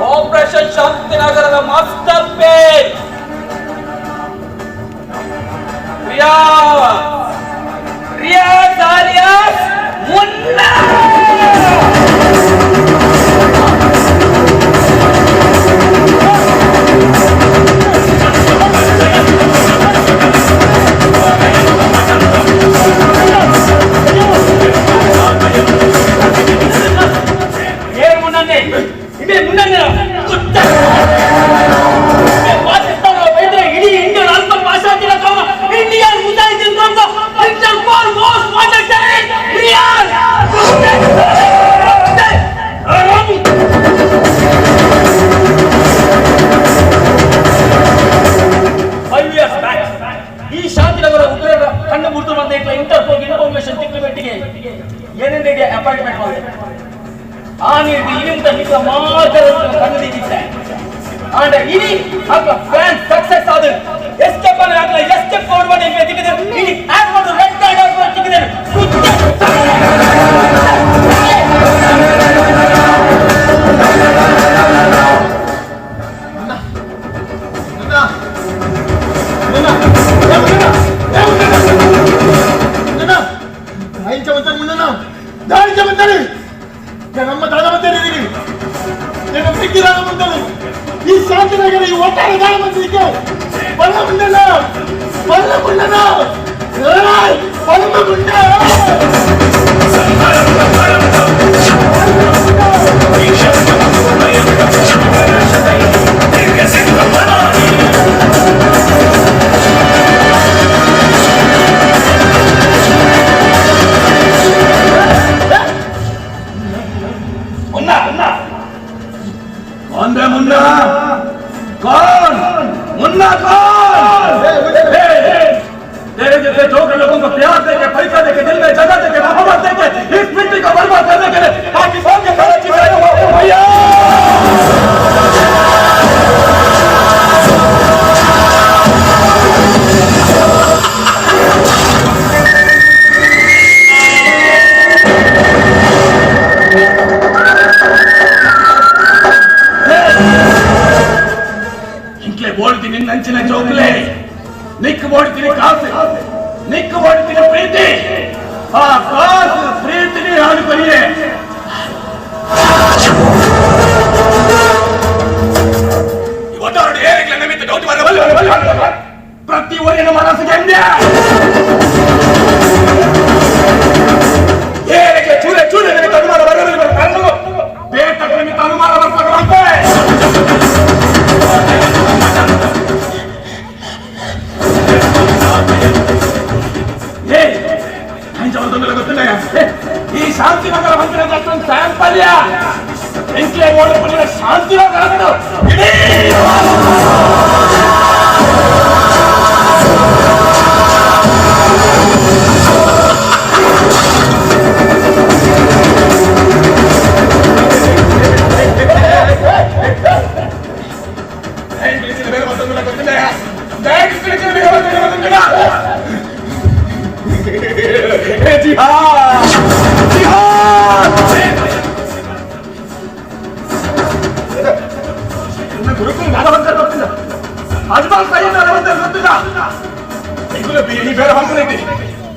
Operation ಶಾಂತಿನಗರದ master page Riyaz alias Munna. ಈ ಶಾಂತಿನಗರ ಈ ಒಟ್ಟಾರೆ ದಾಳ ಮಂದಿಗೆ ಬಲ ಮುಂಡಲ್ಲ ಬಲ ಮುಂಡನ ಬಲ ಮುಂಡ मुन्ना कौन मुन्ना कौन तेरे जैसे ठोकर लोगों को प्यार देके पैसा देके दिल में जगह देके मोहब्बत देके इस मिट्टी को बर्बाद करने के लिए पाकिस्तान के खड़े की भैया ಓಡ್ತೀನಿ ನಂಚಿನ ಚೌಕಲೆ ನಿಕ್ಕು ಓಡ್ತೀನಿ ಕಾಸು ನಿಕ್ಕು ಓಡ್ತೀನಿ ಪ್ರೀತಿ ಆ ಕಾಸು ಪ್ರೀತಿನಿ ಆಡುಕೊರಿಯೇ ಇವತ್ತು ಏರಿಕೆ ನಮಿತ್ತ ಡೌಟ್ ಬರಬಲ್ಲ ಪ್ರತಿ ಊರಿನ ಮನಸ್ಸಿಗೆ ಏರಿಕೆ ಚೂರೆ ಚೂರೆ ನಿಮಿತ್ತ ಅನುಮಾನ ಬರಲಿಲ್ಲ ಬೇಟ ನಿಮಿತ್ತ ಅನುಮಾನ ಬರ್ತಾರಂತೆ ಈ ಶಾಂತಿನಗರ ಬಂದಿರೋ ಸ್ಯಾಂಪಲ್ಯ ಬೆಂಕಿಯ ಓಡಿಕೊಂಡಿರೋ ಶಾಂತಿನಗರ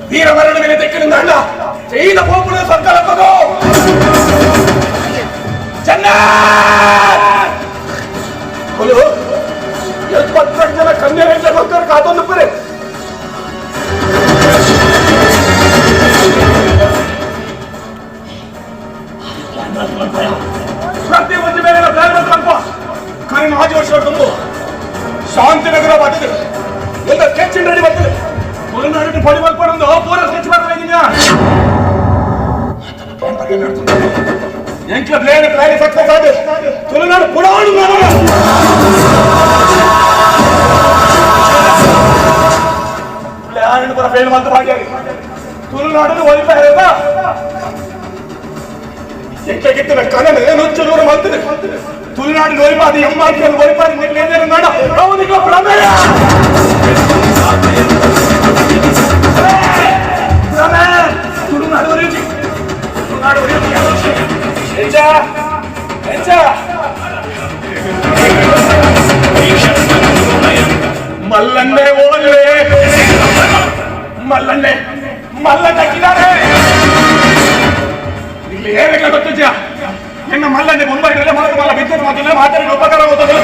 ವೀರ ಮರಣ ಮೇಲೆ ತೆಕ್ಕಿನಿಂದ ಅಣ್ಣ ಚೈನ ಹೋಗುವ ಸರ್ಕಾರ ಚೆನ್ನ 72 ಜನ ಕನ್ಯೆಗಳ ಮಕ್ಕಳು ಕಾದೊಂದು ಬರೆ ಪ್ರತಿ ಒಂದು ಮೇಲೆ ಪ್ಲಾನ್ ಮಾಡ್ಕೊಂಡ್ಪ ಕಾರಣ ಆಜು ವರ್ಷ ಬಂದು ಶಾಂತಿನಗರ ಬರ್ತದೆ ಎಲ್ಲ ಸ್ಕೆಚ್ ರೆಡಿ ಬರ್ತದೆ ತುಳುನಾಡಿನ ಪಡಿ ಮಾಡ್ಕೊಂಡು ಪೂರ ಸ್ಕೆಚ್ ಮಾಡ್ತಾ ಇದ್ದೀನ ಎಂಕ್ಲ ಪ್ಲಾನ್ ಸಕ್ಸಸ್ ಆದ ತುಳುನಾಡು ಪುಡಾಣು ಪ್ಲಾನ್ ಪೂರ ಫೇಲ್ ಮಾಡ್ತಾ ಭಾಗ್ಯಾಗಿ ತುಳುನಾಡನ್ನು ಒಲಿಪ ಹೇಳ ಎಂಕ್ಲಾಗಿತ್ತು ಕನ್ನಡ ನುಚ್ಚು ನೂರು ಮಾಡ್ತದೆ ತುಳುನಾಡಿನ ಒಲಿಪಾದಿ ಎಂಬಾದಿಯನ್ನು ಒಲಿಪಾದಿ ನಿನ್ನೇನೇನು ಮಾಡ ಅವನಿಗೆ ಪ್ರಮೇಯ ತುಳುನಾಡು ಒಲಿಯುಜಿ ತುಳುನಾಡು ಒಲಿಯುಜಿ ಎಂಚ ಎಂಚ ಮಲ್ಲನ್ನೇ ಓಲ್ವೆ ಮಲ್ಲನ್ನೇ ಮಲ್ಲನ್ನೇ ಇಲ್ಲಿ ಏನೆಲ್ಲ ಗೊತ್ತಿದ್ಯಾ ನಿನ್ನ ಮಲ್ಲನ್ನೇ ಮುಂಬೈನಲ್ಲೇ ಮಾಡೋದು ಮಲ್ಲ ಬಿದ್ದರೆ ಮಾತಾಡಿ ಉಪಕಾರ ಹೋಗೋದಿಲ್ಲ